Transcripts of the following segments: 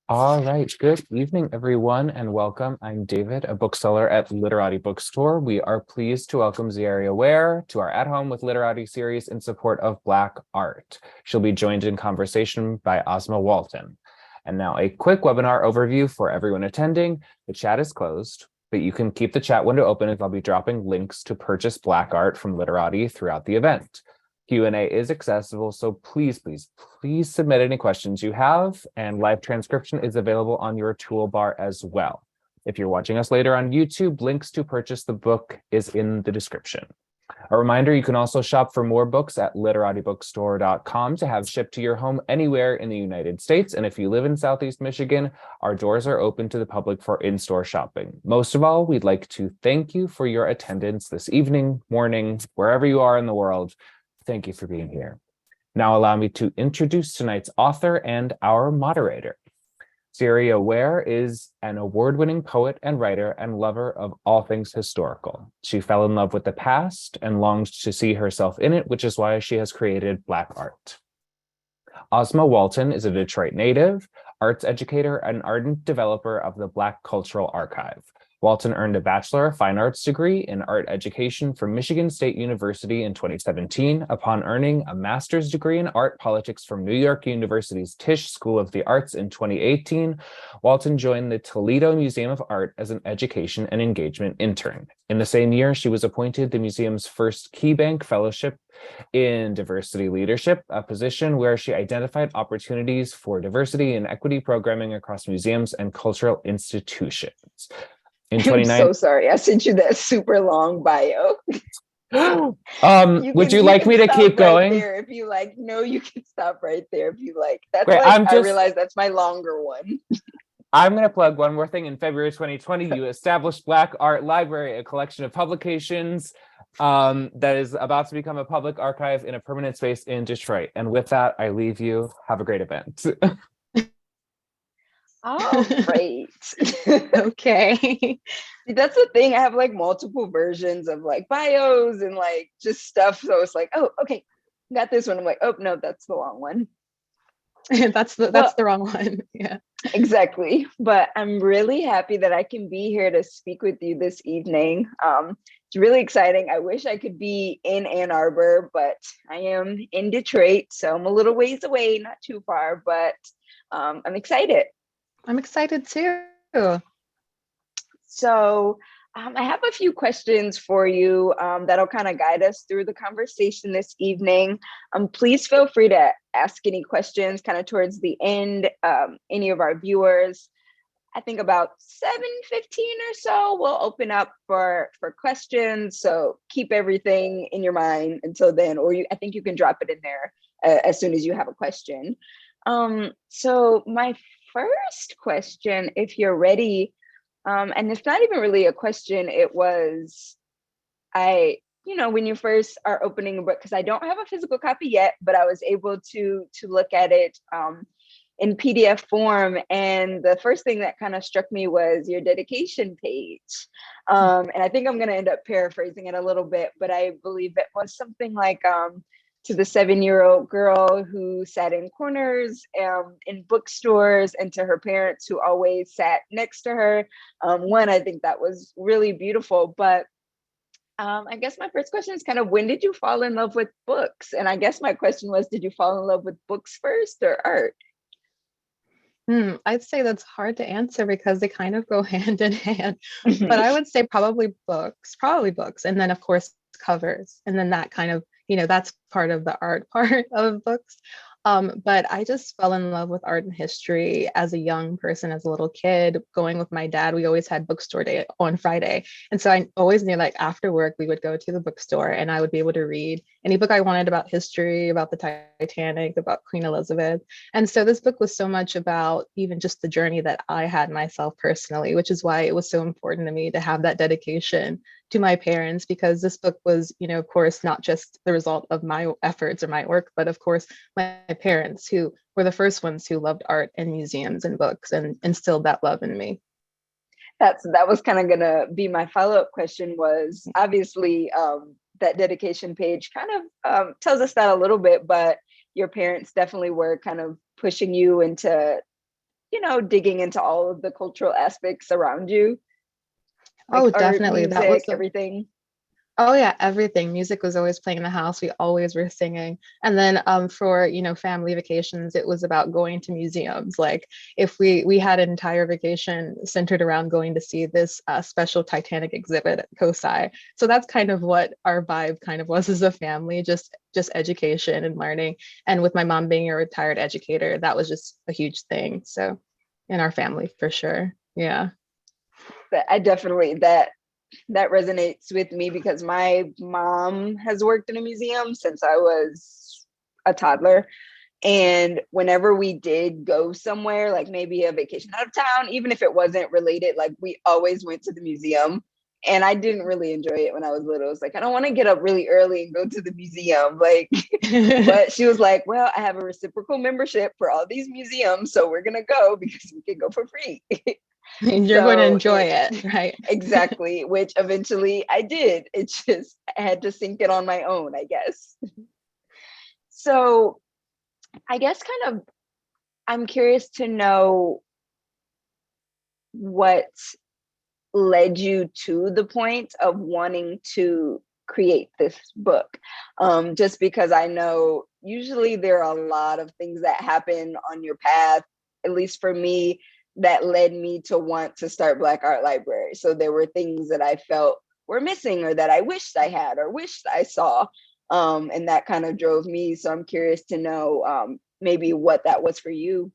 All right. Good evening, everyone, and welcome. I'm David, a bookseller at Literati Bookstore. We are pleased to welcome Zaria Ware to our At Home with Literati series in support of Black art. She'll be joined in conversation by Asmaa Walton. And now a quick webinar overview for everyone attending. The chat is closed, but you can keep the chat window open as I'll be dropping links to purchase Black art from Literati throughout the event. Q&A is accessible, so please submit any questions you have, and live transcription is available on your toolbar as well. If you're watching us later on YouTube, links to purchase the book is in the description. A reminder, you can also shop for more books at literatibookstore.com to have shipped to your home anywhere in the United States. And if you live in Southeast Michigan, our doors are open to the public for in-store shopping. Most of all, we'd like to thank you for your attendance this evening, morning, wherever you are in the world. Thank you for being here. Now allow me to introduce tonight's author and our moderator. Zaria Ware is an award-winning poet and writer and lover of all things historical. She fell in love with the past and longed to see herself in it, which is why she has created Black art. Asmaa Walton is a Detroit native, arts educator, and ardent developer of the Black Cultural Archive. Walton earned a Bachelor of Fine Arts degree in art education from Michigan State University in 2017, upon earning a master's degree in art politics from New York University's Tisch School of the Arts in 2018. Walton joined the Toledo Museum of Art as an education and engagement intern. In the same year, she was appointed the museum's first Key Bank Fellowship in Diversity Leadership, a position where she identified opportunities for diversity and equity programming across museums and cultural institutions. In I'm 29, so sorry. I sent you that super long bio. would you like me to keep right going? there if you like. No, you can stop right there if you like. That's Great, like I realize that's my longer one. I'm going to plug one more thing. In February 2020, you established Black Art Library, a collection of publications that is about to become a public archive in a permanent space in Detroit. And with that, I leave you. Have a great event. All right. Okay. That's the thing. I have like multiple versions of like bios and like just stuff. So it's like, oh, okay, got this one. I'm like, oh no, that's the long one. that's the wrong one. Yeah. Exactly. But I'm really happy that I can be here to speak with you this evening. It's really exciting. I wish I could be in Ann Arbor, but I am in Detroit. So I'm a little ways away, not too far, but I'm excited. I'm excited too. So I have a few questions for you that'll kind of guide us through the conversation this evening. Please feel free to ask any questions kind of towards the end. Any of our viewers, I think about 7:15 or so, we'll open up for questions. So keep everything in your mind until then, or I think you can drop it in there as soon as you have a question. So my first question, if you're ready, and it's not even really a question, it was, when you first are opening a book, because I don't have a physical copy yet, but I was able to look at it in PDF form. And the first thing that kind of struck me was your dedication page. And I think I'm going to end up paraphrasing it a little bit, but I believe it was something like, to the 7-year-old girl who sat in corners in bookstores, and to her parents who always sat next to her. I think that was really beautiful. But I guess my first question is kind of, when did you fall in love with books? And I guess my question was, did you fall in love with books first or art? I'd say that's hard to answer because they kind of go hand in hand. But I would say probably books, and then of course covers, and then that kind of, that's part of the art part of books. But I just fell in love with art and history as a young person, as a little kid, going with my dad. We always had bookstore day on Friday. And so I always knew, like, after work, we would go to the bookstore and I would be able to read any book I wanted about history, about the Titanic, about Queen Elizabeth. And so this book was so much about even just the journey that I had myself personally, which is why it was so important to me to have that dedication to my parents, because this book was, of course, not just the result of my efforts or my work, but of course, my parents, who were the first ones who loved art and museums and books and instilled that love in me. That was kind of gonna be my follow-up question, was obviously that dedication page kind of tells us that a little bit, but your parents definitely were kind of pushing you into digging into all of the cultural aspects around you, like Oh, art, definitely. That was music, everything? Oh yeah, everything. Music was always playing in the house. We always were singing. And then for, family vacations, it was about going to museums. Like if we had an entire vacation centered around going to see this special Titanic exhibit at COSI. So that's kind of what our vibe kind of was as a family, just education and learning. And with my mom being a retired educator, that was just a huge thing. So in our family for sure. Yeah. But I definitely that resonates with me because my mom has worked in a museum since I was a toddler. And whenever we did go somewhere, like maybe a vacation out of town, even if it wasn't related, like we always went to the museum. And I didn't really enjoy it when I was little. It's like, I don't want to get up really early and go to the museum. Like, but she was like, well, I have a reciprocal membership for all these museums. So we're going to go because we can go for free. You're going to So enjoy it, right? exactly, which eventually I did. It just, I had to sink it on my own, I guess. So I guess kind of, I'm curious to know what led you to the point of wanting to create this book. Just because I know usually there are a lot of things that happen on your path, at least for me, that led me to want to start Black Art Library. So there were things that I felt were missing or that I wished I had or wished I saw. And that kind of drove me. So I'm curious to know maybe what that was for you.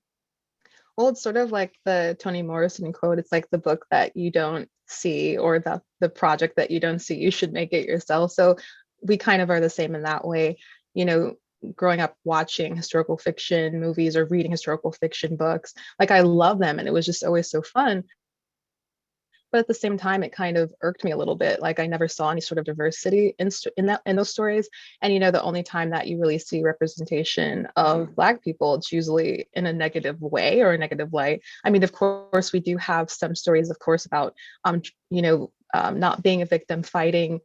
Well, it's sort of like the Toni Morrison quote. It's like the book that you don't see or the project that you don't see, you should make it yourself. So we kind of are the same in that way. You know, growing up watching historical fiction movies or reading historical fiction books, like I love them and it was just always so fun. But at the same time, it kind of irked me a little bit. Like I never saw any sort of diversity in those stories. And the only time that you really see representation of Black people, it's usually in a negative way or a negative light. I mean, of course, we do have some stories, of course, about not being a victim, fighting,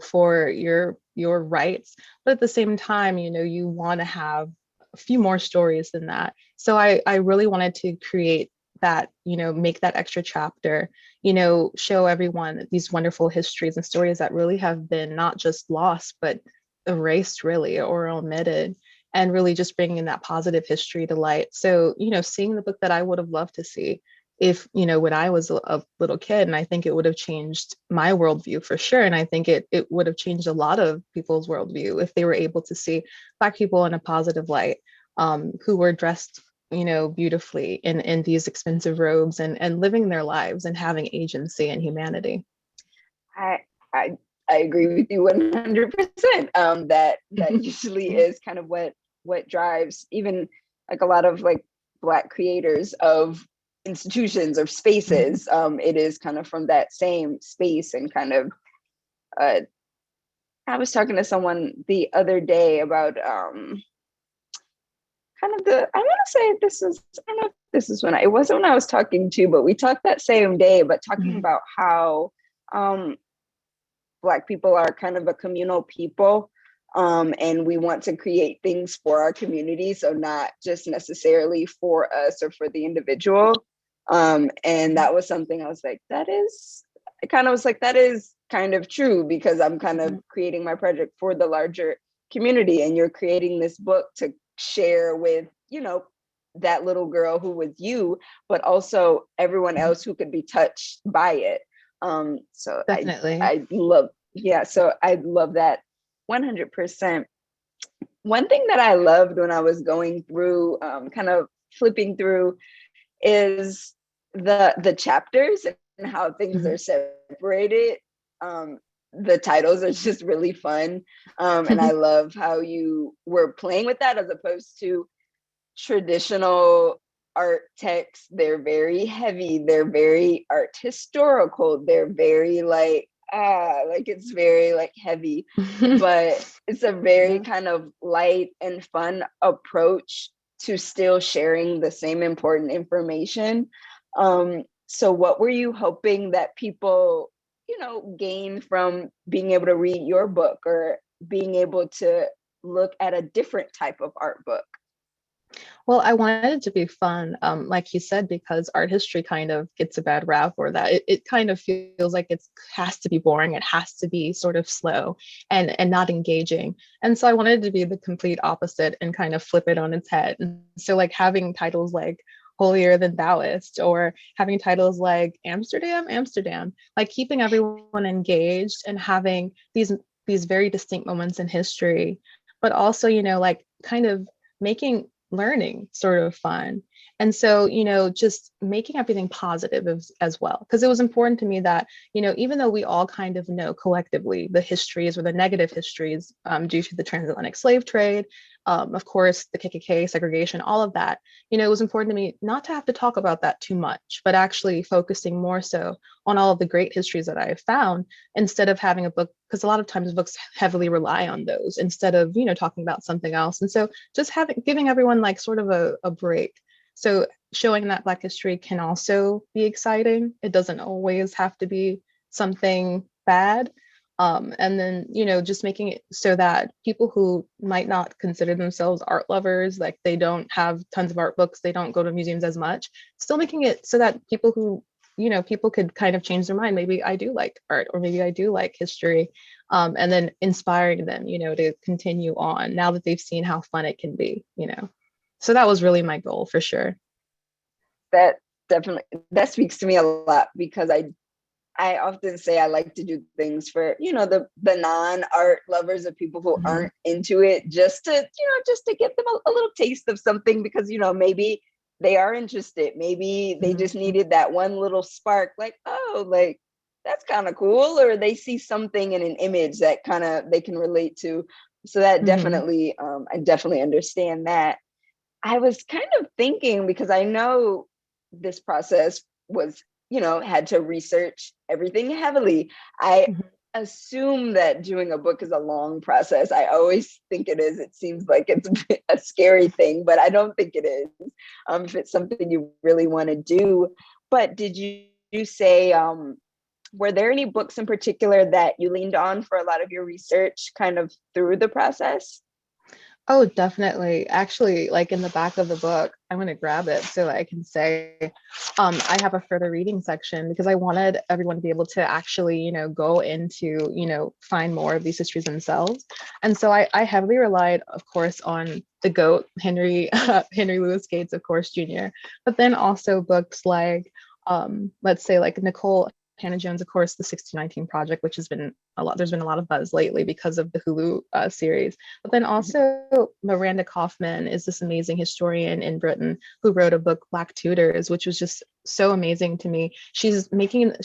for your rights. But at the same time, you want to have a few more stories than that. So I really wanted to create that, make that extra chapter, show everyone these wonderful histories and stories that really have been not just lost, but erased really or omitted, and really just bringing in that positive history to light. So, seeing the book that I would have loved to see if, when I was a little kid, and I think it would have changed my worldview for sure. And I think it would have changed a lot of people's worldview if they were able to see Black people in a positive light, who were dressed beautifully in these expensive robes and living their lives and having agency and humanity. I I I agree with you 100%. That usually is kind of what drives even like a lot of like Black creators of institutions or spaces. It is kind of from that same space and kind of uh I was talking to someone the other day about kind of I want to say this is, I don't know if this is when it wasn't when I was talking to, but we talked that same day, but talking about how um Black people are kind of a communal people. And we want to create things for our community. So not just necessarily for us or for the individual. And that was something I was like, I kind of was like, that is kind of true because I'm kind of creating my project for the larger community. And you're creating this book to share with, that little girl who was you, but also everyone else who could be touched by it. So Definitely. I love, yeah, so I love that 100%. One thing that I loved when I was going through, kind of flipping through, is the chapters and how things are separated. The titles are just really fun. And I love how you were playing with that as opposed to traditional art texts. They're very heavy, they're very art historical, they're very like it's very like heavy, but it's a very kind of light and fun approach to still sharing the same important information. So what were you hoping that people gain from being able to read your book or being able to look at a different type of art book? Well, I wanted it to be fun, like you said, because art history kind of gets a bad rap, or that it kind of feels like it has to be boring, it has to be sort of slow and not engaging. And so I wanted it to be the complete opposite and kind of flip it on its head. And so like having titles like Holier Than Taoist, or having titles like Amsterdam, Amsterdam, like keeping everyone engaged and having these very distinct moments in history, but also, like kind of making learning sort of fun. And so, just making everything positive as well. Because it was important to me that, even though we all kind of know collectively the histories or the negative histories due to the transatlantic slave trade, of course, the KKK, segregation, all of that, it was important to me not to have to talk about that too much, but actually focusing more so on all of the great histories that I have found, instead of having a book, because a lot of times books heavily rely on those instead of, talking about something else. And so just giving everyone like sort of a break. So showing that Black history can also be exciting. It doesn't always have to be something bad. And then, just making it so that people who might not consider themselves art lovers, like they don't have tons of art books, they don't go to museums as much, still making it so that people who, people could kind of change their mind. Maybe I do like art, or maybe I do like history. And then inspiring them, to continue on now that they've seen how fun it can be. So that was really my goal for sure. That definitely, that speaks to me a lot, because I often say I like to do things for, the non-art lovers, of people who aren't into it, just to give them a little taste of something, because, maybe they are interested. Maybe they just needed that one little spark, like, oh, like that's kind of cool. Or they see something in an image that kind of they can relate to. So that definitely, I definitely understand that. I was kind of thinking, because I know this process was, had to research everything heavily. I assume that doing a book is a long process. I always think it is. It seems like it's a scary thing, but I don't think it is, if it's something you really want to do. But did you say, were there any books in particular that you leaned on for a lot of your research kind of through the process? Oh, definitely. Actually, like in the back of the book, I'm going to grab it so I can say, I have a further reading section, because I wanted everyone to be able to actually, go into, find more of these histories themselves. And so I heavily relied, of course, on the GOAT, Henry Louis Gates, of course, Jr., but then also books like, let's say like Nicole Hannah Jones, of course, the 1619 Project, which has been a lot. There's been a lot of buzz lately because of the Hulu series. But then also Miranda Kaufman is this amazing historian in Britain who wrote a book, Black Tudors, which was just so amazing to me. She's making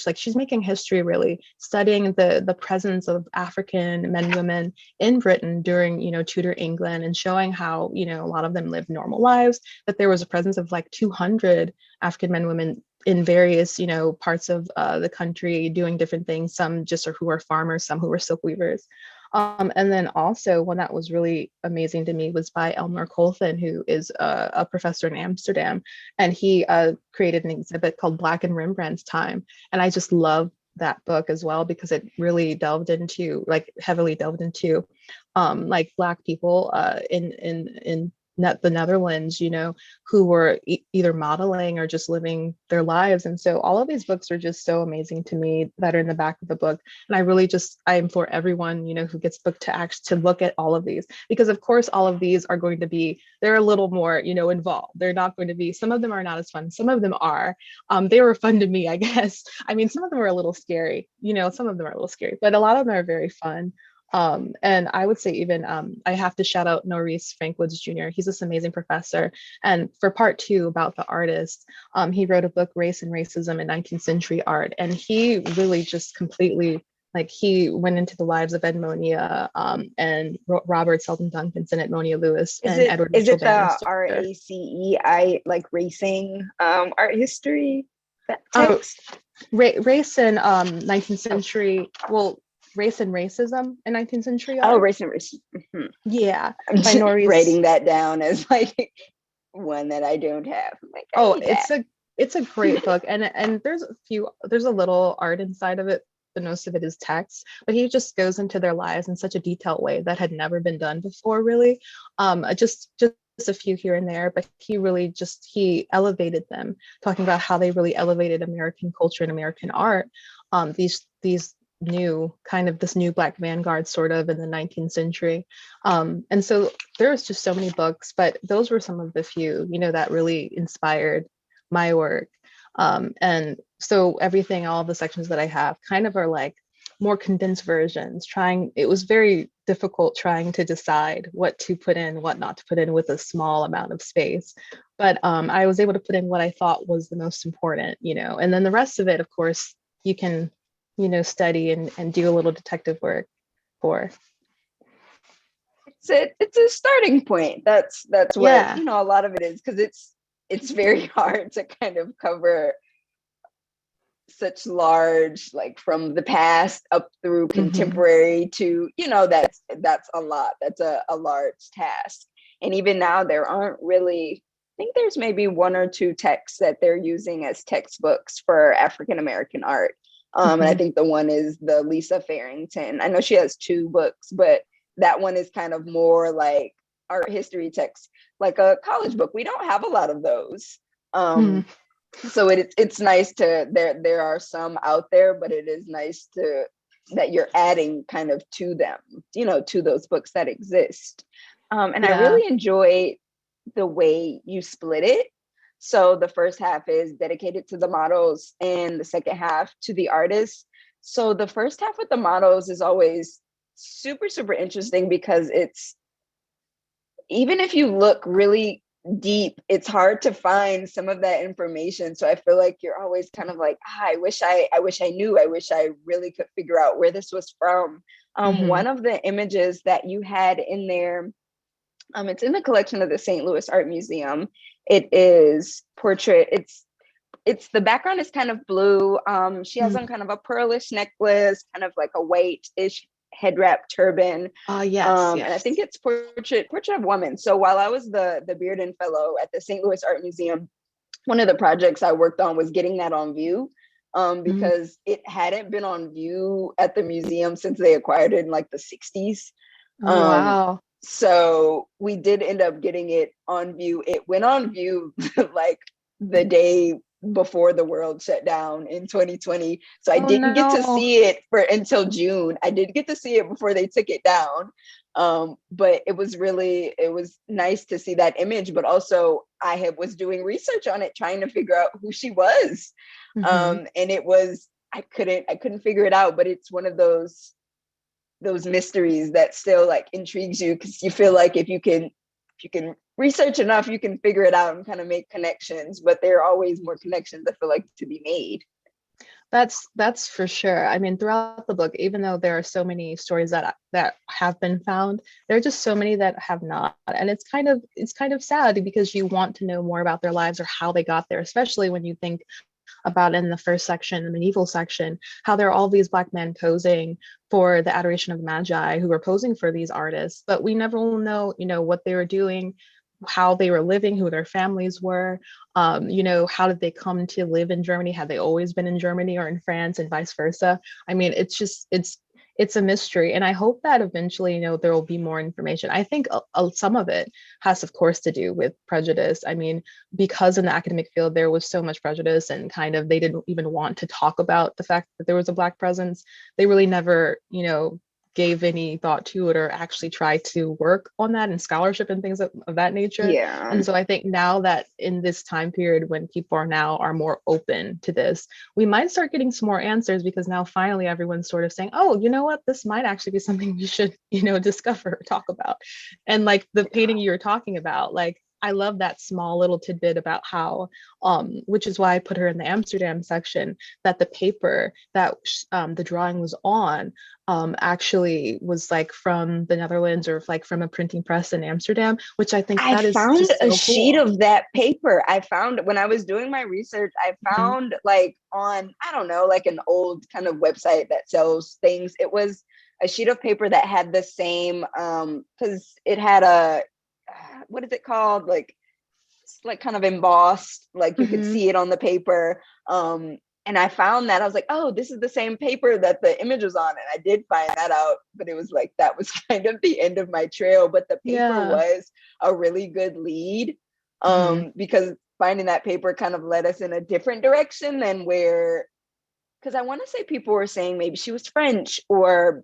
history, really studying the presence of African men and women in Britain during Tudor England, and showing how a lot of them lived normal lives. That there was a presence of like 200 African men and women in various, parts of the country doing different things. Some just who are farmers, some who were silk weavers. And then also one that was really amazing to me was by Elmer Colton, who is a professor in Amsterdam. And he created an exhibit called Black in Rembrandt's Time. And I just love that book as well, because it really heavily delved into like Black people in the Netherlands, who were either modeling or just living their lives. And so all of these books are just so amazing to me that are in the back of the book. And I implore everyone, who gets booked to look at all of these, because of course, all of these are going to be, they're a little more, involved. They're not going to be, some of them are not as fun. Some of them are. They were fun to me, I guess. I mean, some of them are a little scary, some of them are a little scary, but a lot of them are very fun. And I would say even I have to shout out Norris Frankwoods Jr. He's this amazing professor. And for part 2 about the artist, he wrote a book, Race and Racism in 19th Century Art. And he really just completely, he went into the lives of Edmonia and Robert Selden Duncanson, Edmonia Lewis, and Edward Mitchell Is it Bannister. the RACEI, like racing art history, that text? Race and 19th century, Race and Racism in 19th Century Art. Oh, Race and Racism. Mm-hmm. Yeah. I'm just writing that down as like one that I don't have. It's a great book. And there's a little art inside of it, but most of it is text. But he just goes into their lives in such a detailed way that had never been done before, really. Just a few here and there, but he elevated them, talking about how they really elevated American culture and American art. These new kind of this new Black vanguard sort of in the 19th century. And so there was just so many books, but those were some of the few, that really inspired my work. And so everything, all the sections that I have kind of are like more condensed versions. It was very difficult trying to decide what to put in, what not to put in with a small amount of space. But I was able to put in what I thought was the most important, and then the rest of it, of course, you can, study and do a little detective work for. It's a starting point. That's what, Yeah. a lot of it is, because it's very hard to kind of cover such large, like from the past up through contemporary to, that's a lot. That's a large task. And even now there aren't really, I think there's maybe one or two texts that they're using as textbooks for African American art. And I think the one is the Lisa Farrington. I know she has two books, but that one is kind of more like art history text, like a college book. We don't have a lot of those. So it's nice to, there are some out there, but it is nice that you're adding kind of to them, to those books that exist. And I really enjoy the way you split it. So the first half is dedicated to the models and the second half to the artists. So the first half with the models is always super, super interesting, because even if you look really deep, it's hard to find some of that information. So I feel like you're always kind of like, I wish I knew, I wish I really could figure out where this was from. One of the images that you had in there, it's in the collection of the St. Louis Art Museum. It is portrait. It's the background is kind of blue. She has on kind of a pearlish necklace, kind of like a white-ish head wrap turban. Yes. And I think it's portrait of woman. So while I was the Bearden Fellow at the St. Louis Art Museum, one of the projects I worked on was getting that on view, because it hadn't been on view at the museum since they acquired it in like the 60s. Wow. So we did end up getting it on view. It went on view like the day before the world shut down in 2020. So I didn't get to see it until June. I did get to see it before they took it down. But it was nice to see that image, but also I was doing research on it, trying to figure out who she was. And it was, I couldn't figure it out, but it's one of those mysteries that still like intrigues you, because you feel like if you can research enough, you can figure it out and kind of make connections, but there are always more connections I feel like to be made. That's for sure. I mean, throughout the book, even though there are so many stories that have been found, there are just so many that have not. And it's kind of sad, because you want to know more about their lives or how they got there, especially when you think about in the first section, the medieval section, how there are all these Black men posing for the Adoration of the Magi, who were posing for these artists, but we never will know, what they were doing, how they were living, who their families were, how did they come to live in Germany? Had they always been in Germany or in France, and vice versa? I mean, it's a mystery, and I hope that eventually, there will be more information. I think some of it has, of course, to do with prejudice. I mean, because in the academic field there was so much prejudice, and kind of they didn't even want to talk about the fact that there was a Black presence. They really never, gave any thought to it or actually tried to work on that in scholarship and things of that nature. Yeah. And so I think now that in this time period when people are more open to this, we might start getting some more answers, because now finally everyone's sort of saying, oh, you know what, this might actually be something we should, discover or talk about. And like the painting you were talking about, like, I love that small little tidbit about how, which is why I put her in the Amsterdam section, that the paper that the drawing was on actually was like from the Netherlands, or like from a printing press in Amsterdam, which I think that is found just so a sheet cool. of that paper. I found when I was doing my research, I found like on, I don't know, like an old kind of website that sells things. It was a sheet of paper that had the same, because it had a, what is it called? Like, it's like kind of embossed, like you could see it on the paper. and I found that I was like, oh, this is the same paper that the image was on. And I did find that out, but it was like, that was kind of the end of my trail. But the paper was a really good lead, because finding that paper kind of led us in a different direction than where, because I want to say people were saying maybe she was French, or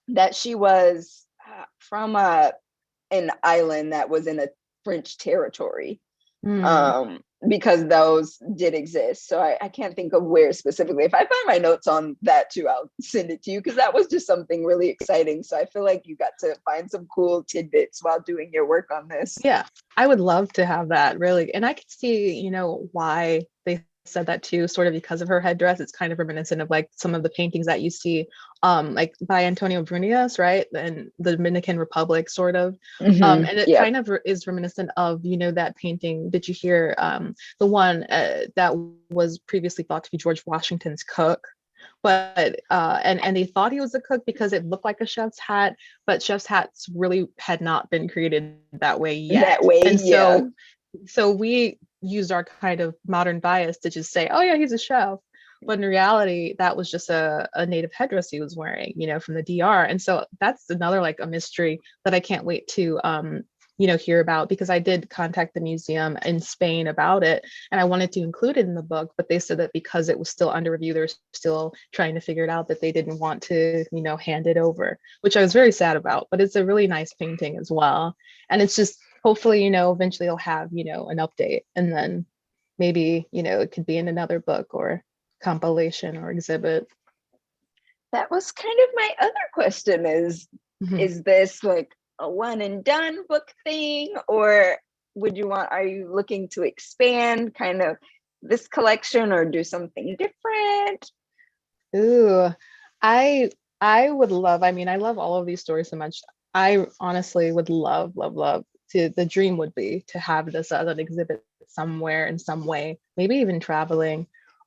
that she was from an island that was in a French territory. Because those did exist. So I can't think of where specifically. If I find my notes on that too, I'll send it to you, because that was just something really exciting. So I feel like you got to find some cool tidbits while doing your work on this. Yeah, I would love to have that, really. And I could see, you know, why they said that too, sort of because of her headdress. It's kind of reminiscent of like some of the paintings that you see like by Antonio Brunias, right, in the Dominican Republic, sort of. And it kind of is reminiscent of, you know, that painting. Did you hear the one that was previously thought to be George Washington's cook? But and they thought he was a cook because it looked like a chef's hat, but chef's hats really had not been created that way yet. And so we used our kind of modern bias to just say, oh yeah, he's a chef. But in reality, that was just a native headdress he was wearing, you know, from the DR. And so that's another like a mystery that I can't wait to you know, hear about, because I did contact the museum in Spain about it, and I wanted to include it in the book, but they said that because it was still under review, they're still trying to figure it out, that they didn't want to, you know, hand it over, which I was very sad about. But it's a really nice painting as well. And it's just, hopefully, you know, eventually I'll have, you know, an update, and then maybe, you know, it could be in another book or compilation or exhibit. That was kind of my other question is this like a one and done book thing, or are you looking to expand kind of this collection or do something different? Ooh, I would love, I mean, I love all of these stories so much. I honestly would love to, the dream would be to have this as an exhibit somewhere in some way, maybe even traveling.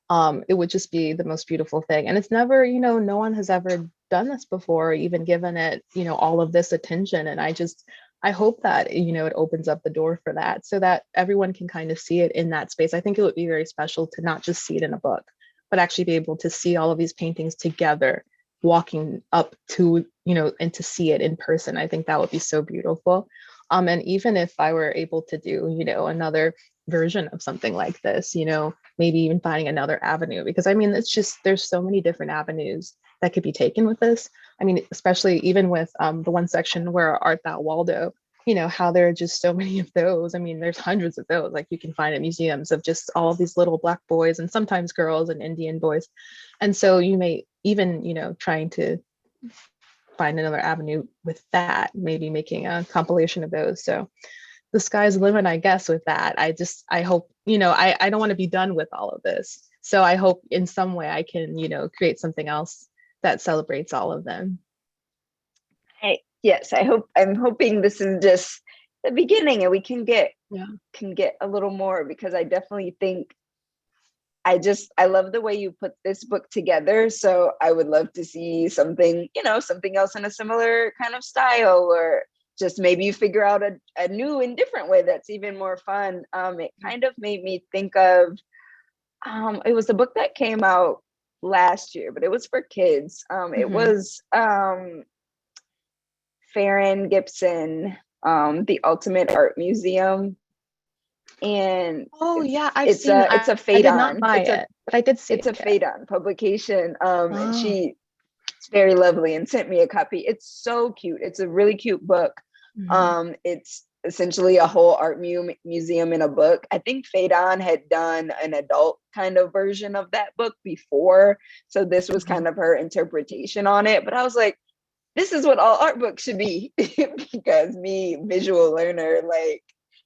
It would just be the most beautiful thing. And it's never, you know, no one has ever done this before, even given it, you know, all of this attention. And I hope that, you know, it opens up the door for that, so that everyone can kind of see it in that space. I think it would be very special to not just see it in a book, but actually be able to see all of these paintings together, walking up to, you know, and to see it in person. I think that would be so beautiful. And even if I were able to do, you know, another version of something like this, you know, maybe even finding another avenue, because I mean, it's just, there's so many different avenues that could be taken with this. I mean, especially even with the one section where Art Thou Waldo, you know, how there are just so many of those. I mean, there's hundreds of those, like you can find at museums, of just all of these little Black boys and sometimes girls and Indian boys. And so you may even, you know, trying to find another avenue with that, maybe making a compilation of those. So the sky's the limit, I guess, with that. I hope, you know, I don't want to be done with all of this. So I hope in some way I can, you know, create something else that celebrates all of them. Yes, I'm hoping this is just the beginning and we can get a little more, because I definitely think I love the way you put this book together. So I would love to see something, you know, something else in a similar kind of style, or just maybe you figure out a new and different way that's even more fun. It kind of made me think of, it was a book that came out last year, but it was for kids. It was Farron Gibson, The Ultimate Art Museum. And it's a Fade I did On. not buy it, but I did see it's a Fade On publication. And she's very lovely and sent me a copy. It's so cute. It's a really cute book. It's essentially a whole art museum in a book. I think Fade On had done an adult kind of version of that book before, so this was kind of her interpretation on it. But I was like, this is what all art books should be, because me, visual learner, like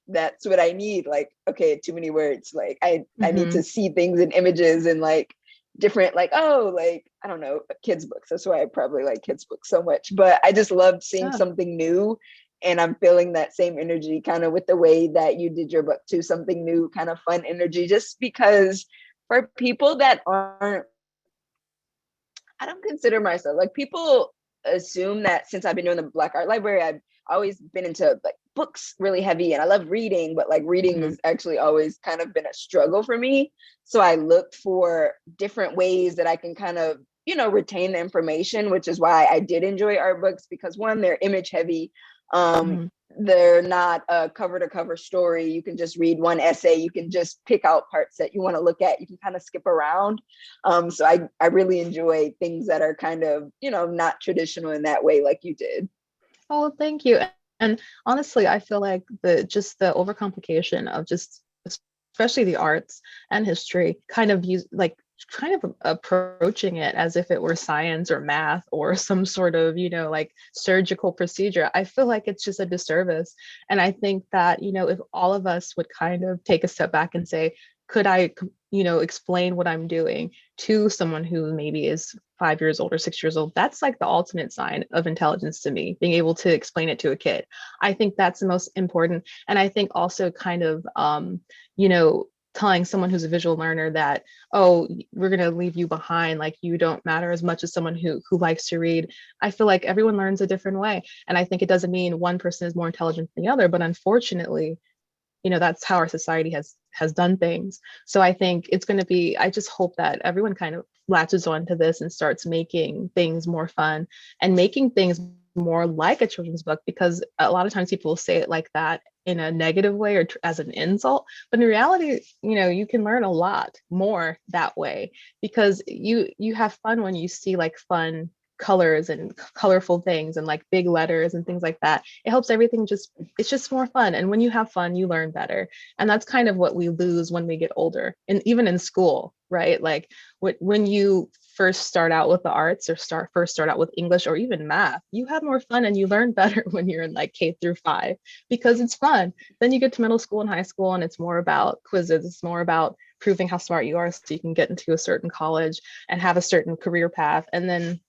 that's what I need. Like, okay, too many words. Like I need to see things in images and like different, like, oh, like, I don't know, kids books. That's why I probably like kids books so much. But I just loved seeing something new. And I'm feeling that same energy kind of with the way that you did your book too, something new, kind of fun energy, just because for people that aren't, I don't consider myself, like people assume that since I've been doing the Black Art Library, always been into like books really heavy, and I love reading, but like reading has actually always kind of been a struggle for me. So I looked for different ways that I can kind of, retain the information, which is why I did enjoy art books, because one, they're image heavy. They're not a cover to cover story. You can just read one essay. You can just pick out parts that you want to look at. You can kind of skip around. So I really enjoy things that are kind of, not traditional in that way, like you did. Oh, thank you. And honestly, I feel like the overcomplication of just, especially the arts and history, kind of approaching it as if it were science or math or some sort of, like surgical procedure. I feel like it's just a disservice. And I think that, if all of us would kind of take a step back and say, could I, explain what I'm doing to someone who maybe is 5 years old or 6 years old? That's like the ultimate sign of intelligence to me, being able to explain it to a kid. I think that's the most important. And I think also kind of, telling someone who's a visual learner that, oh, we're going to leave you behind, like you don't matter as much as someone who likes to read. I feel like everyone learns a different way. And I think it doesn't mean one person is more intelligent than the other, but unfortunately, that's how our society has done things. So I think it's going to be, I just hope that everyone kind of latches onto this and starts making things more fun and making things more like a children's book, because a lot of times people will say it like that in a negative way or as an insult, but in reality, you can learn a lot more that way, because you have fun when you see like fun colors and colorful things and like big letters and things like that. It helps everything it's just more fun. And when you have fun, you learn better. And that's kind of what we lose when we get older, and even in school, right? Like when you first start out with the arts or first start out with English or even math, you have more fun and you learn better when you're in like K-5, because it's fun. Then you get to middle school and high school and it's more about quizzes. It's more about proving how smart you are so you can get into a certain college and have a certain career path. And then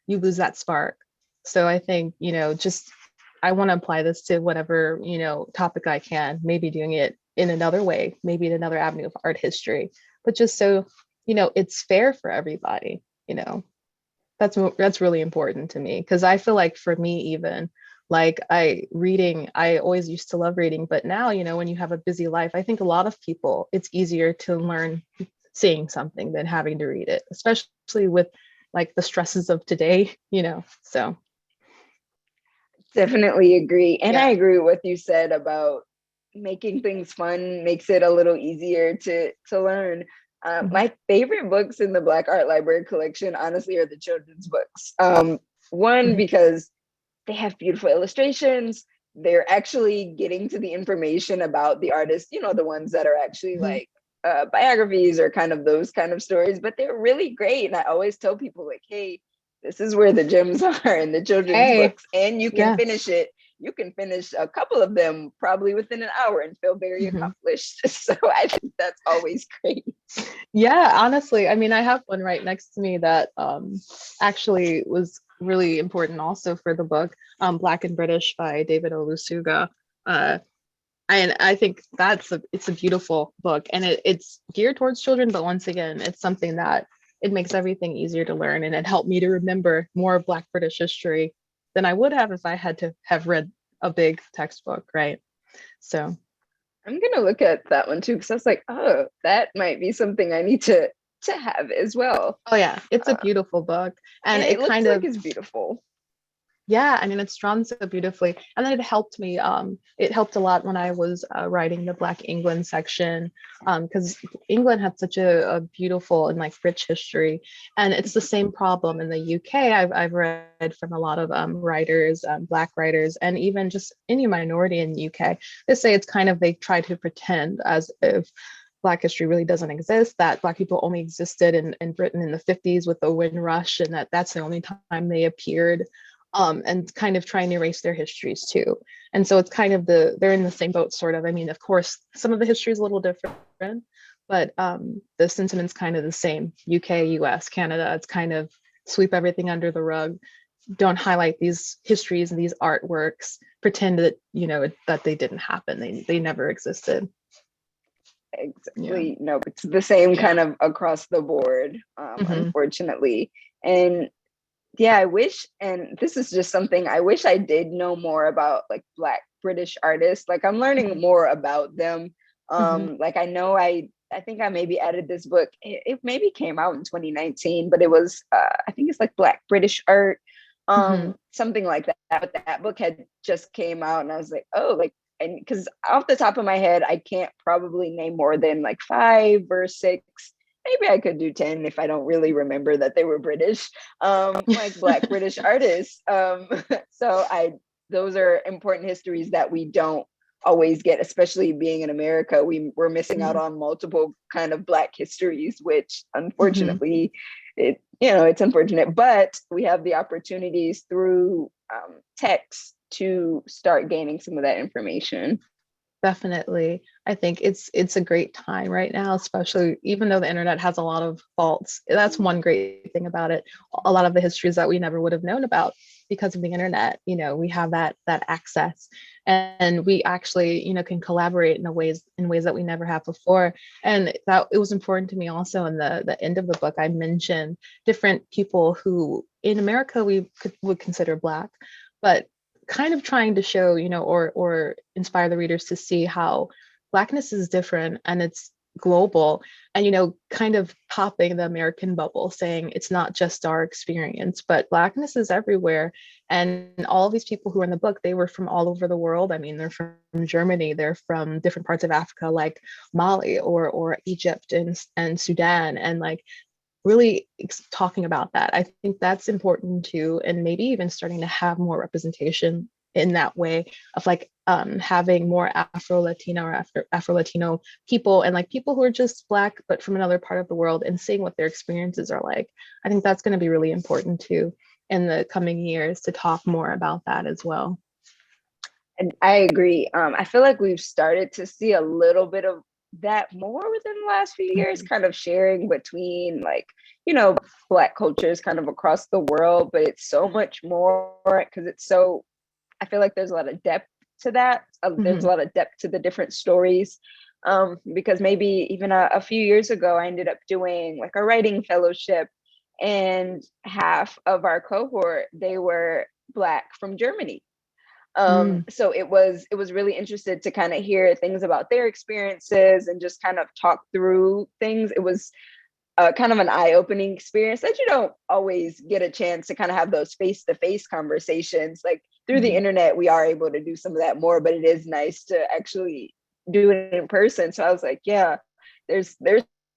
you lose that spark. So I think, I want to apply this to whatever, topic I can, maybe doing it in another way, maybe in another avenue of art history, but just so, it's fair for everybody, that's really important to me. Cause I feel like for me, even like I always used to love reading, but now, when you have a busy life, I think a lot of people, it's easier to learn seeing something than having to read it, especially with like the stresses of today, so. Definitely agree. And Yeah. I agree with what you said about making things fun makes it a little easier to learn. My favorite books in the Black Art Library collection, honestly, are the children's books. One, because they have beautiful illustrations. They're actually getting to the information about the artist, the ones that are actually like biographies or kind of those kind of stories, but they're really great. And I always tell people like, hey, this is where the gems are in the children's books, and you can finish it. You can finish a couple of them probably within an hour and feel very accomplished. So I think that's always great. Yeah, honestly, I mean, I have one right next to me that actually was really important also for the book, Black and British by David Olusoga. And I think it's a beautiful book, and it's geared towards children, but once again, it's something that it makes everything easier to learn, and it helped me to remember more of Black British history than I would have if I had to have read a big textbook, right? So I'm gonna look at that one too, because I was like, oh, that might be something I need to have as well. Oh yeah, it's a beautiful book, and it looks like it's beautiful. Yeah, I mean, it's drawn so beautifully. And then it helped me, it helped a lot when I was writing the Black England section, because England had such a beautiful and like rich history. And it's the same problem in the UK. I've read from a lot of writers, Black writers, and even just any minority in the UK. They say it's kind of, they try to pretend as if Black history really doesn't exist, that Black people only existed in Britain in the 50s with the Windrush, and that's the only time they appeared. And kind of trying to erase their histories too. And so it's kind of they're in the same boat, sort of. I mean, of course, some of the history is a little different, but the sentiment's kind of the same. UK, US, Canada, it's kind of sweep everything under the rug. Don't highlight these histories and these artworks, pretend that, that they didn't happen. They never existed. Exactly. Yeah. No, it's the same kind of across the board, unfortunately. And Yeah, I wish, and this is just something I wish I did know more about, like Black British artists. Like I'm learning more about them. Mm-hmm. Like I think I maybe added this book. It maybe came out in 2019, but it was I think it's like Black British art, Mm-hmm. something like that. But that book had just came out, and I was like, oh, like, and because off the top of my head, I can't probably name more than like 5 or 6. Maybe I could do 10 if I don't really remember that they were British, like Black British artists. So those are important histories that we don't always get, especially being in America. We're missing out on multiple kind of Black histories, which Mm-hmm. unfortunately, it's unfortunate, but we have the opportunities through text to start gaining some of that information. Definitely. I think it's a great time right now, especially even though the internet has a lot of faults. That's one great thing about it. A lot of the histories that we never would have known about because of the internet, we have that access, and we actually, can collaborate in ways that we never have before. And that it was important to me also in the end of the book. I mentioned different people who in America would consider Black, but kind of trying to show, or inspire the readers to see how Blackness is different and it's global, and kind of popping the American bubble, saying it's not just our experience, but Blackness is everywhere. And all of these people who are in the book, they were from all over the world. I mean, they're from Germany, they're from different parts of Africa, like Mali or Egypt and Sudan, and like really talking about that. I think that's important too, and maybe even starting to have more representation in that way of like having more Afro-Latino or Afro-Latino people, and like people who are just Black but from another part of the world, and seeing what their experiences are like. I think that's going to be really important too in the coming years, to talk more about that as well. And I agree. I feel like we've started to see a little bit of that more within the last few years, kind of sharing between like, Black cultures kind of across the world, but it's so much more because I feel like there's a lot of depth to that. There's a Mm-hmm. lot of depth to the different stories. Because maybe even a few years ago, I ended up doing like a writing fellowship, and half of our cohort, they were Black from Germany. Mm-hmm. So it was really interested to kind of hear things about their experiences and just kind of talk through things. It was kind of an eye-opening experience that you don't always get a chance to kind of have those face-to-face conversations. Like through the internet, we are able to do some of that more, but it is nice to actually do it in person. So I was like, yeah, there's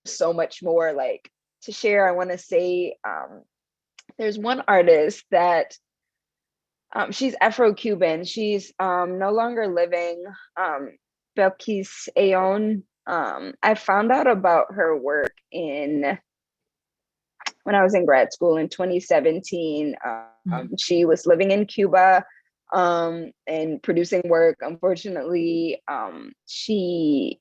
so much more like to share. I want to say there's one artist that she's Afro-Cuban. She's no longer living. Belkis Ayon. I found out about her work when I was in grad school in 2017. She was living in Cuba and producing work. Unfortunately, she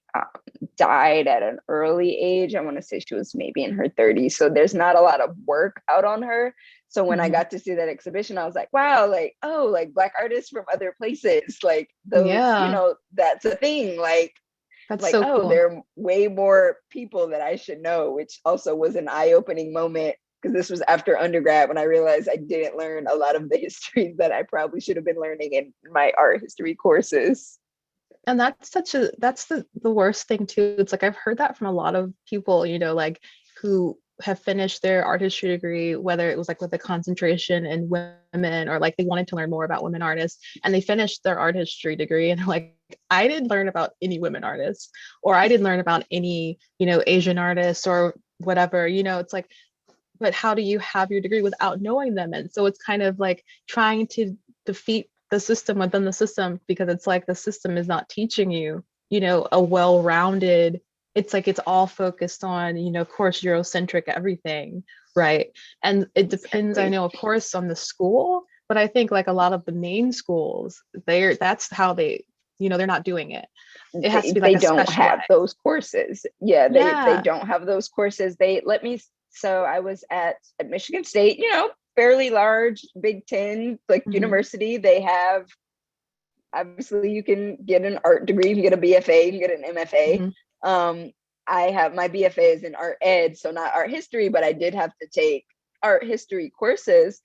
died at an early age. I want to say she was maybe in her 30s. So there's not a lot of work out on her. So when I got to see that exhibition, I was like, wow, like, oh, like Black artists from other places, like those, Yeah, that's a thing. that's Like, so oh, cool. there are way more people that I should know, which also was an eye-opening moment because this was after undergrad when I realized I didn't learn a lot of the histories that I probably should have been learning in my art history courses. And that's the worst thing too. It's like I've heard that from a lot of people, like who have finished their art history degree, whether it was like with a concentration in women, or like they wanted to learn more about women artists, and they finished their art history degree and like, I didn't learn about any women artists, or I didn't learn about any, Asian artists or whatever. It's like, but how do you have your degree without knowing them? And so it's kind of like trying to defeat the system within the system, because it's like the system is not teaching you, a well-rounded, it's like it's all focused on, of course, Eurocentric everything, right? And it depends, I Exactly. know, of course, on the school, but I think like a lot of the main schools, that's how they're not doing it. It has to be like They a don't specialized. have those courses. Yeah, they Yeah. don't have those courses. They let me. So I was at Michigan State, fairly large Big Ten like Mhm. university. They have, obviously you can get an art degree, you can get a BFA, you can get an MFA. Mhm. Um, I have my BFA is in art ed, so not art history, but I did have to take art history courses.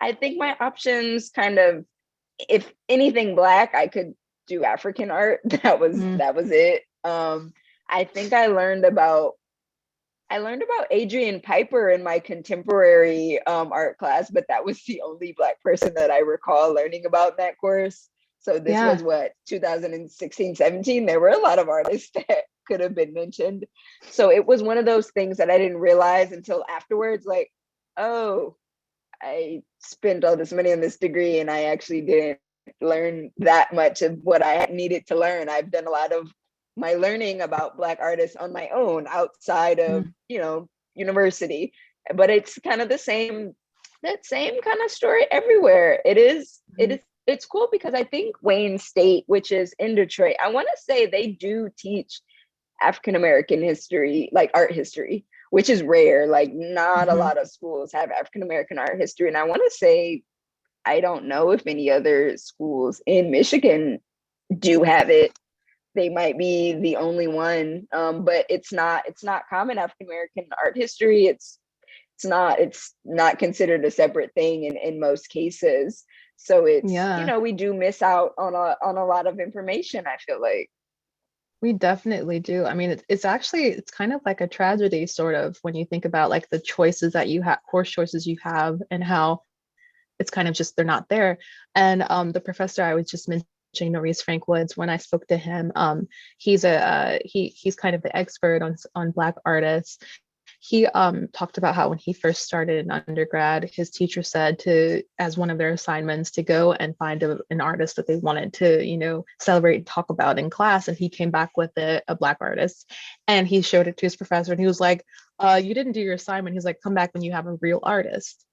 I think my options kind of, if anything Black, I could do African art. That was it. I think I learned about Adrian Piper in my contemporary art class, but that was the only Black person that I recall learning about in that course. So this Yeah. was what, 2016, 17. There were a lot of artists that could have been mentioned. So it was one of those things that I didn't realize until afterwards, like, oh, I spent all this money on this degree and I actually didn't learn that much of what I needed to learn. I've done a lot of my learning about Black artists on my own outside of, university. But it's kind of that same kind of story everywhere. It's cool because I think Wayne State, which is in Detroit, I want to say they do teach African American history, like art history, which is rare. Like not a lot of schools have African American art history. And I want to say, I don't know if any other schools in Michigan do have it. They might be the only one, but it's not common. African American art history. It's not considered a separate thing in most cases. So we do miss out on a lot of information, I feel like. We definitely do. I mean, it's actually, it's kind of like a tragedy, sort of, when you think about like the choices that you have, course choices you have, and how it's kind of just, they're not there. And the professor I was just mentioning, Maurice Frank Woods, when I spoke to him, he's he's kind of the expert on Black artists. He talked about how when he first started in undergrad, his teacher said to, as one of their assignments, to go and find an artist that they wanted to, celebrate and talk about in class. And he came back with a Black artist, and he showed it to his professor, and he was like, you didn't do your assignment. He's like, come back when you have a real artist.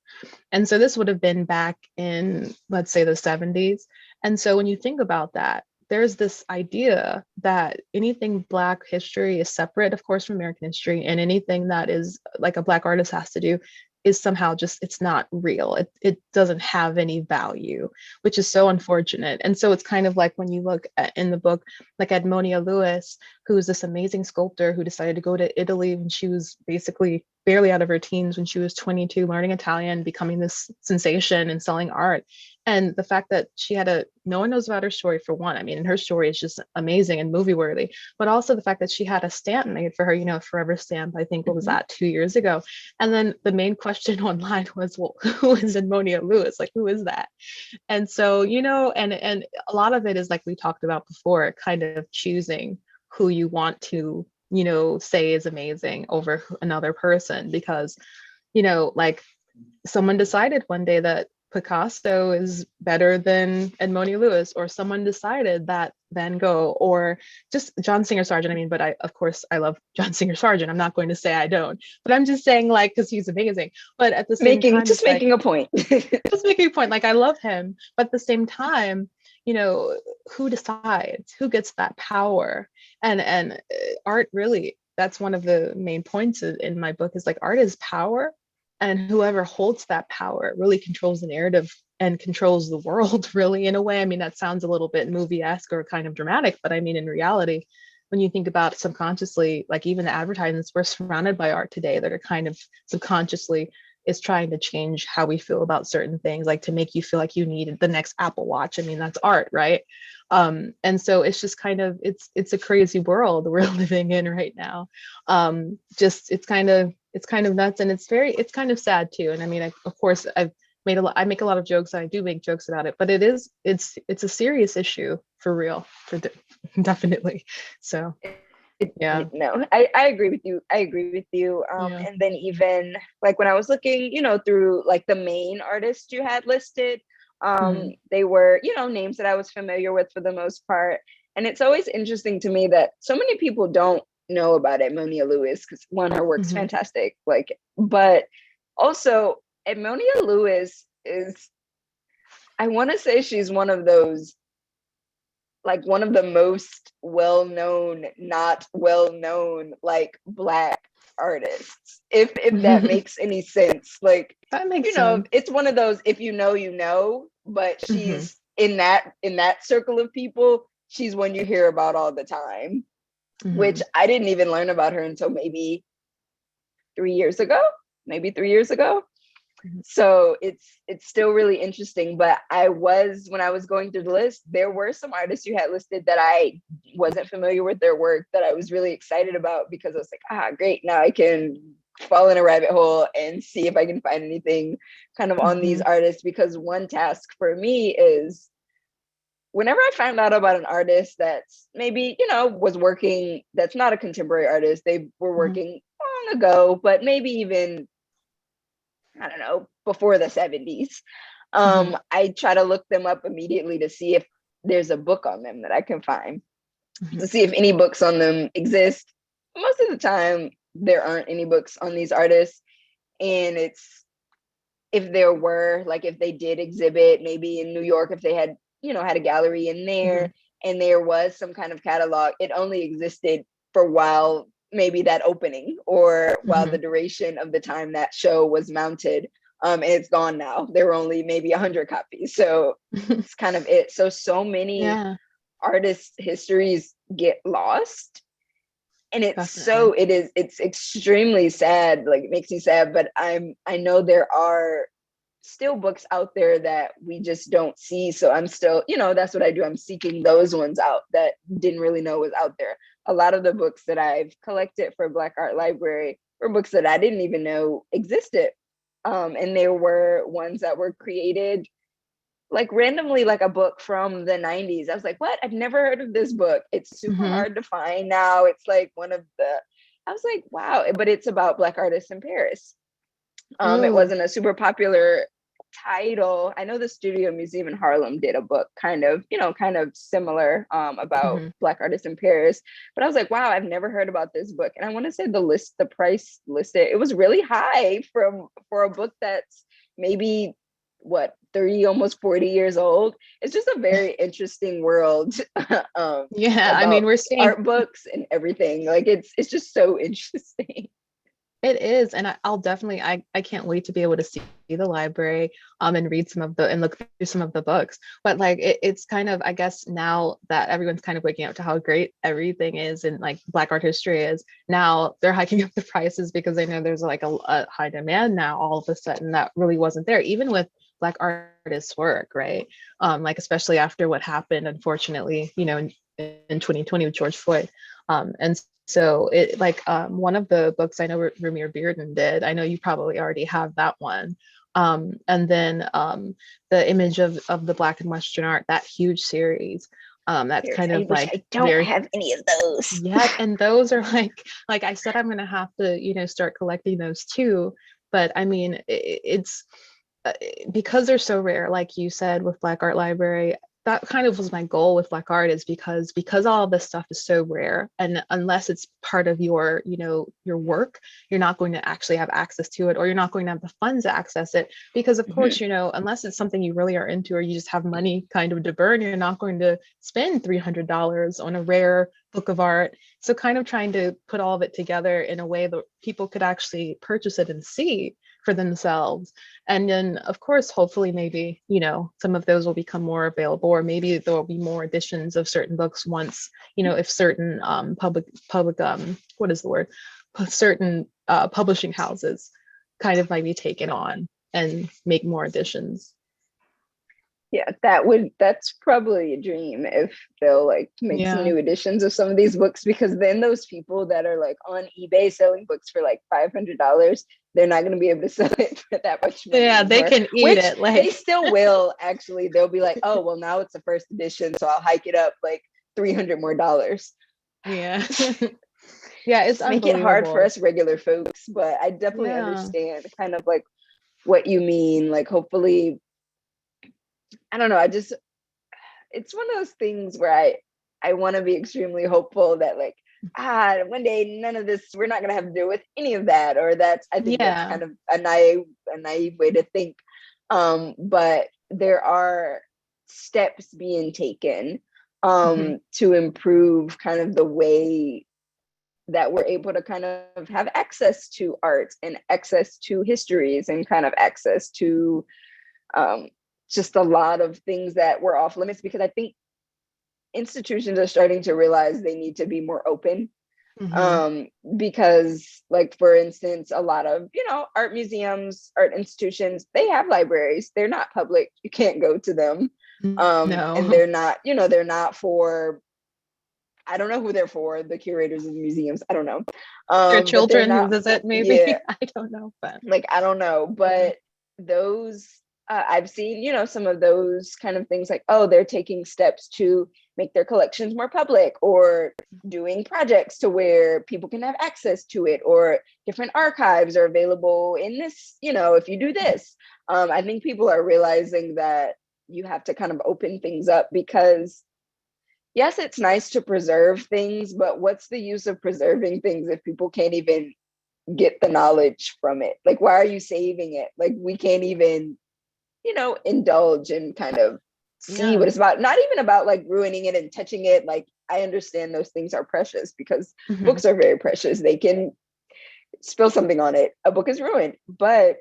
And so this would have been back in, let's say, the 70s. And so when you think about that, there's this idea that anything Black history is separate, of course, from American history, and anything that is like a Black artist has to do is somehow just, it's not real. It doesn't have any value, which is so unfortunate. And so it's kind of like when you look in the book, like Edmonia Lewis, who is this amazing sculptor who decided to go to Italy when she was basically barely out of her teens, when she was 22, learning Italian, becoming this sensation and selling art. And the fact that no one knows about her story, for one. I mean, her story is just amazing and movie worthy, but also the fact that she had a stamp made for her, forever stamp, I think, what was that, 2 years ago? And then the main question online was, well, who is Edmonia Lewis? Like, who is that? And so, and a lot of it is, like we talked about before, kind of choosing who you want to, say is amazing over another person, because, like someone decided one day that Picasso is better than Edmonia Lewis, or someone decided that Van Gogh, or just John Singer Sargent. I mean, but of course I love John Singer Sargent. I'm not going to say I don't, but I'm just saying, like, because he's amazing. But at the same time, making a point. Just making a point. Like, I love him, but at the same time, who decides? Who gets that power? And art, really, that's one of the main points in my book, is like, art is power. And whoever holds that power really controls the narrative and controls the world, really, in a way. I mean, that sounds a little bit movie-esque or kind of dramatic, but I mean, in reality, when you think about subconsciously, like even the advertisements, we're surrounded by art today that are kind of subconsciously is trying to change how we feel about certain things, like to make you feel like you need the next Apple Watch. I mean, that's art, right? And so it's just kind of, it's a crazy world we're living in right now. Just it's kind of nuts, and it's kind of sad too. And I mean, of course, I make a lot of jokes, and I do make jokes about it, but it's a serious issue for real, definitely. So yeah. No, I agree with you. Yeah. And then even like when I was looking, through like the main artists you had listed, they were, names that I was familiar with for the most part. And it's always interesting to me that so many people don't know about Edmonia Lewis, because one, her work's fantastic. Like, but also Edmonia Lewis is, I want to say she's one of those, like one of the most well-known, not well-known, like Black artists, if that makes any sense. Like, That makes sense. it's one of those, if you know, but she's in that circle of people, she's one you hear about all the time, which I didn't even learn about her until maybe 3 years ago. So it's still really interesting. But when I was going through the list, there were some artists you had listed that I wasn't familiar with their work that I was really excited about, because I was like, great, now I can fall in a rabbit hole and see if I can find anything kind of on these artists. Because one task for me is, whenever I found out about an artist that's maybe, was working, that's not a contemporary artist, they were working long ago, but maybe even, I don't know, before the 70s. I try to look them up immediately to see if there's a book on them that I can find, to see if any books on them exist. Most of the time, there aren't any books on these artists. And it's, if there were, like if they did exhibit, maybe in New York, if they had, had a gallery in there and there was some kind of catalog, it only existed for while maybe that opening, or while the duration of the time that show was mounted. And it's gone now. There were only maybe 100 copies. So it's kind of it. So many artists' histories get lost. And it's extremely sad. Like, it makes me sad, but I know there are still books out there that we just don't see. So I'm still, that's what I do. I'm seeking those ones out that didn't really know was out there. A lot of the books that I've collected for Black Art Library were books that I didn't even know existed. And there were ones that were created like randomly, like a book from the 90s. I was like, what? I've never heard of this book. It's super hard to find now. It's like I was like, wow, but it's about Black artists in Paris. It wasn't a super popular title. I know the Studio Museum in Harlem did a book kind of similar, about Black artists in Paris. But I was like, wow, I've never heard about this book. And I want to say the price listed, it was really high for a book that's maybe 30, almost 40 years old. It's just a very interesting world. I mean, we're seeing art books and everything. Like, it's just so interesting. It is, and I'll definitely, I can't wait to be able to see the library and read and look through some of the books. But like it's kind of, I guess now that everyone's kind of waking up to how great everything is and like Black art history is, now they're hiking up the prices because they know there's like a high demand now all of a sudden that really wasn't there, even with Black artists' work, right? Like especially after what happened, unfortunately, in 2020 with George Floyd. And so it like one of the books I know Ramir Bearden did, I know you probably already have that one. And then the image of the Black and Western art, that huge series. That's kind of like I don't have any of those. Yeah, and those are like I said, I'm gonna have to start collecting those too. But I mean, it's because they're so rare, like you said with Black Art Library. That kind of was my goal with Black art, is because all of this stuff is so rare, and unless it's part of your your work, you're not going to actually have access to it, or you're not going to have the funds to access it, because of course unless it's something you really are into, or you just have money kind of to burn, you're not going to spend $300 on a rare book of art. So kind of trying to put all of it together in a way that people could actually purchase it and see for themselves. And then of course, hopefully maybe, some of those will become more available, or maybe there will be more editions of certain books once, if certain public, what is the word? Certain publishing houses kind of might be taken on and make more editions. Yeah, that's probably a dream, if they'll like make some new editions of some of these books, because then those people that are like on eBay selling books for like $500, they're not going to be able to sell it for that much money. Yeah, they can eat it. Like they still will, actually. They'll be like, oh, well, now it's the first edition, so I'll hike it up like $300 more. Yeah. Yeah, it's make it hard for us regular folks, but I definitely understand kind of like what you mean. Like, hopefully, I don't know. It's one of those things where I want to be extremely hopeful that like, one day none of this, we're not going to have to deal with any of that, or that's kind of a naive way to think. But there are steps being taken to improve kind of the way that we're able to kind of have access to art and access to histories and kind of access to just a lot of things that were off limits, because I think institutions are starting to realize they need to be more open Because like, for instance, a lot of, art museums, art institutions, they have libraries. They're not public. You can't go to them. No. And they're not, they're not for, I don't know who they're for, the curators of the museums. I don't know. Your But children who visit, maybe. yeah, I don't know, but like, I don't know. But those, I've seen, some of those kind of things, like, oh, they're taking steps to make their collections more public, or doing projects to where people can have access to it, or different archives are available in this, if you do this. I think people are realizing that you have to kind of open things up, because yes, it's nice to preserve things, but what's the use of preserving things if people can't even get the knowledge from it? Like, why are you saving it? Like, we can't even, indulge and kind of see what it's about. Not even about like ruining it and touching it. Like, I understand those things are precious, because books are very precious. They can spill something on it, a book is ruined. But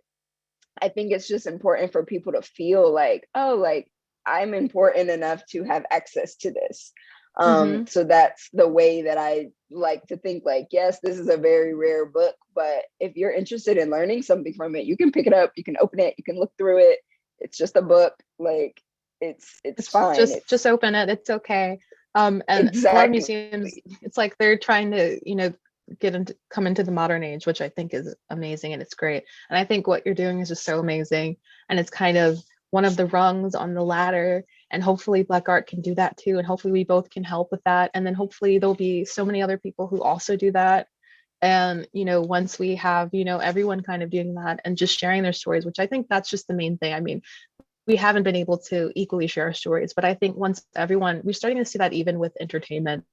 I think it's just important for people to feel like, oh, like, I'm important enough to have access to this. So that's the way that I like to think, like, yes, this is a very rare book, but if you're interested in learning something from it, you can pick it up, you can open it, you can look through it. It's just a book. Like, it's fine. Just open it. It's okay. And exactly. A lot of museums, it's like they're trying to, come into the modern age, which I think is amazing, and it's great. And I think what you're doing is just so amazing. And it's kind of one of the rungs on the ladder. And hopefully Black Art can do that too. And hopefully we both can help with that. And then hopefully there'll be so many other people who also do that. And, once we have, everyone kind of doing that and just sharing their stories, which I think that's just the main thing. I mean, we haven't been able to equally share our stories, but I think once we're starting to see that even with entertainment,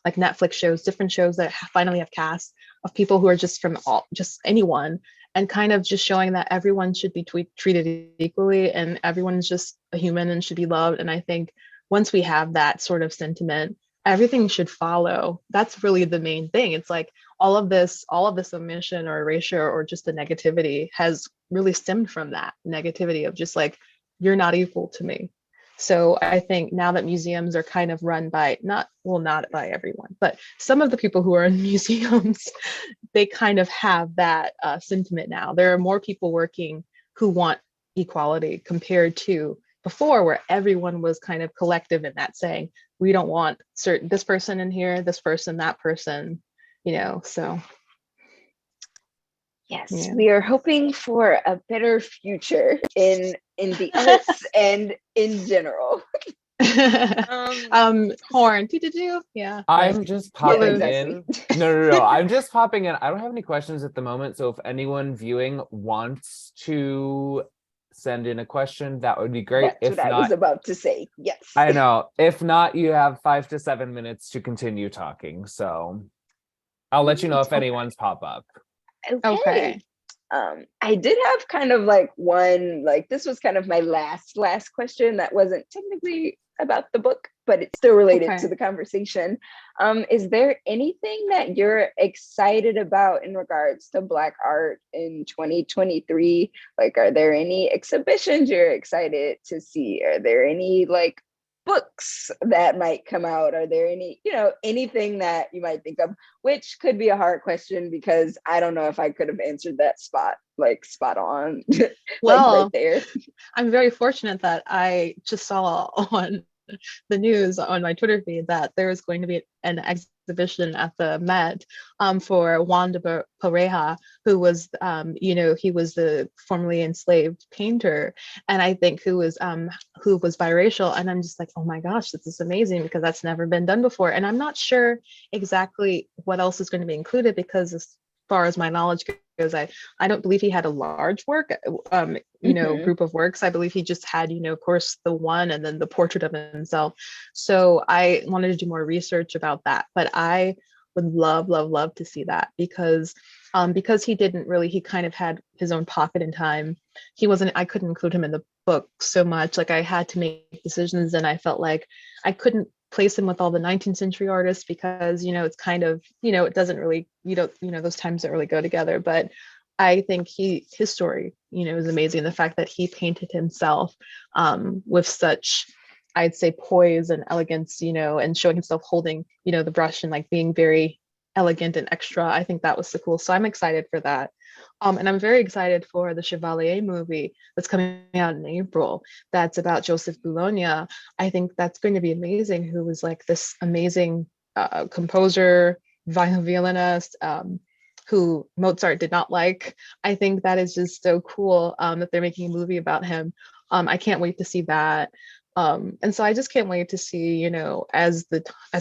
like Netflix shows, different shows that finally have casts of people who are just from just anyone, and kind of just showing that everyone should be treated equally, and everyone's just a human and should be loved. And I think once we have that sort of sentiment, everything should follow. That's really the main thing. It's like all of this omission or erasure or just the negativity has really stemmed from that negativity of just like, you're not equal to me. So I think now that museums are kind of run by not by everyone, but some of the people who are in museums, they kind of have that sentiment now. There are more people working who want equality compared to before, where everyone was kind of collective in that, saying, we don't want this person in here, this person, that person, so. Yes, yeah. We are hoping for a better future in the arts and in general. Horn, did you? Yeah. I'm just popping in. No. I'm just popping in. I don't have any questions at the moment. So if anyone viewing wants to send in a question, that would be great. That's what I was about to say. Yes. I know. If not, you have 5 to 7 minutes to continue talking. So I'll let you know if anyone's pop up. Okay. I did have kind of like one, like, this was kind of my last question that wasn't technically about the book, but it's still related to the conversation. Is there anything that you're excited about in regards to Black art in 2023? Like, are there any exhibitions you're excited to see? Are there any like books that might come out? Are there any, anything that you might think of? Which could be a hard question, because I don't know if I could have answered that spot on. Well, right there. I'm very fortunate that I just saw on the news on my Twitter feed that there is going to be an exhibition at the Met for Juan de Pareja, who was, he was the formerly enslaved painter, and I think who was biracial. And I'm just like, oh my gosh, this is amazing, because that's never been done before. And I'm not sure exactly what else is going to be included, because as far as my knowledge goes, I don't believe he had a large work, group of works. I believe he just had, of course, the one and then the portrait of himself. So I wanted to do more research about that, but I would love to see that, because he kind of had his own pocket in time. I couldn't include him in the book so much. Like, I had to make decisions, and I felt like I couldn't place him with all the 19th century artists, because it's kind of, it doesn't really, those times don't really go together. But I think his story, is amazing. The fact that he painted himself with such, I'd say, poise and elegance, and showing himself holding, the brush, and like being very elegant and extra. I think that was so cool. So I'm excited for that. And I'm very excited for the Chevalier movie that's coming out in April. That's about Joseph Bologna. I think that's going to be amazing. Who was like this amazing composer, violinist, who Mozart did not like. I think that is just so cool that they're making a movie about him. I can't wait to see that. And so I just can't wait to see, you know, as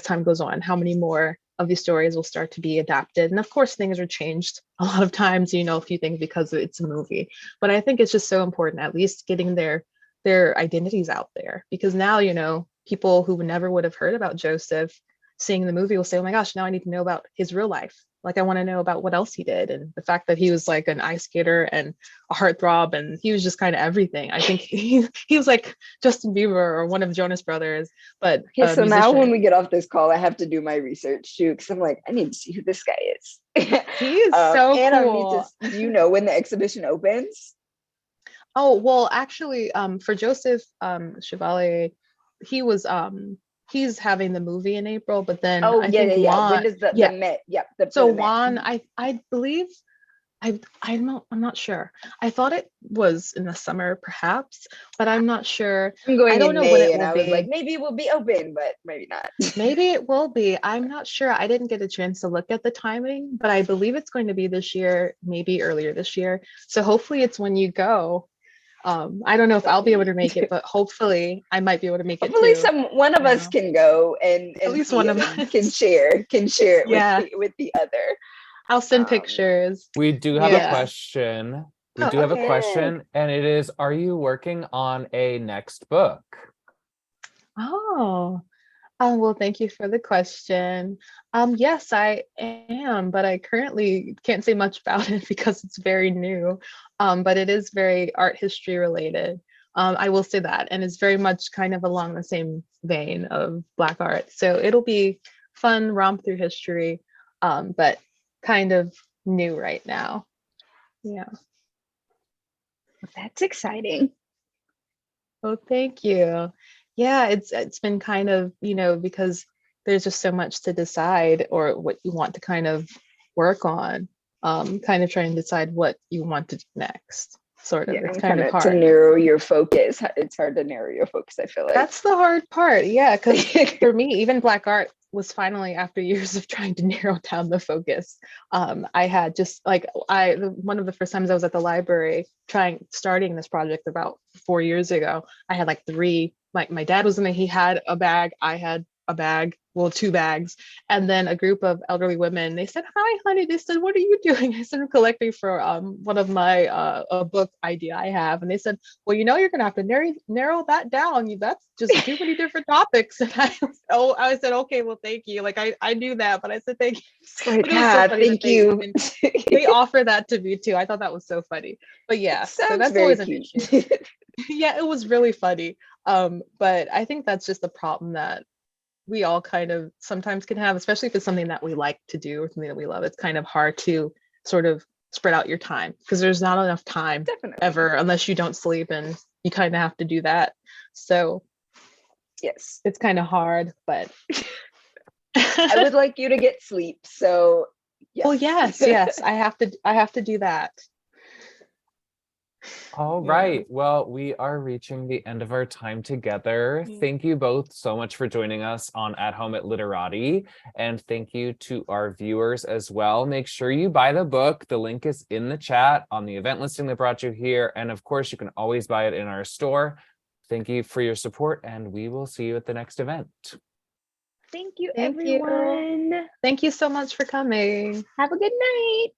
time goes on, how many more of these stories will start to be adapted. And of course, things are changed a lot of times, you know, a few things because it's a movie. But I think it's just so important, at least getting their identities out there, because now, you know, people who never would have heard about Joseph seeing the movie will say, oh my gosh, now I need to know about his real life. Like, I want to know about what else he did, and the fact that he was like an ice skater and a heartthrob, and he was just kind of everything. I think he was like Justin Bieber or one of Jonas Brothers, but Okay, so now musician. when we get off this call, I have to do my research too, because I'm like, I need to see who this guy is. He is so and cool. do you know when the exhibition opens? Oh, well, actually, for Joseph Chevalier, he was he's having the movie in April, but then I think Juan, When does the Met? Yep. So Juan, I believe I'm not sure. I thought it was in the summer, perhaps, but I'm not sure. I'm going I don't in know May, when it and will I be. was like, maybe it will be open, but maybe not. Maybe it will be. I'm not sure. I didn't get a chance to look at the timing, but I believe it's going to be this year, maybe earlier this year. So hopefully it's when you go. I don't know if I'll be able to make it, but hopefully I might be able to make it Hopefully too. one of us can go and At least see one it of and us can share it Yeah, with the other. I'll send pictures. We do have a question. We Oh, do have a okay. question, and it is, are you working on a next book? Oh, well, thank you for the question. Yes, I am, but I currently can't say much about it because it's very new. But it is very art history related. I will say that, and it's very much kind of along the same vein of Black art. So it'll be fun romp through history, but kind of new right now. Yeah. That's exciting. Oh, thank you. Yeah, it's been kind of, you know, because there's just so much to decide or what you want to kind of work on. Kind of trying to decide what you want to do next. Sort of. Yeah, It's and kind of to hard. narrow your focus. It's hard to narrow your focus, I feel like. That's the hard part. Yeah, because for me, even Black art was finally, after years of trying to narrow down the focus. I had just like one of the first times I was at the library starting this project about 4 years ago. I had like three. My dad was in there. He had a bag. I had a bag. Well, two bags, and then a group of elderly women. They said, "Hi, honey." They said, "What are you doing?" I said, "I'm collecting for one of my a book idea I have." And they said, well, you know, you're gonna have to narrow that down. That's just too many different topics. And I said, okay, well, thank you. Like I knew that, but I said thank you. But it was so funny thank that you. they offer that to me too. I thought that was so funny. But yeah, so that's always an issue. Yeah, it was really funny. But I think that's just the problem that we all kind of sometimes can have, especially if it's something that we like to do or something that we love. It's kind of hard to sort of spread out your time because there's not enough time ever unless you don't sleep, and you kind of have to do that. So yes, it's kind of hard, but I would like you to get sleep. So yes. Oh yes, I have to do that. All right. Well, we are reaching the end of our time together. Thank you both so much for joining us on At Home at Literati. And thank you to our viewers as well. Make sure you buy the book. The link is in the chat on the event listing that brought you here. And of course, you can always buy it in our store. Thank you for your support, and we will see you at the next event. Thank you, everyone. Thank you so much for coming. Have a good night.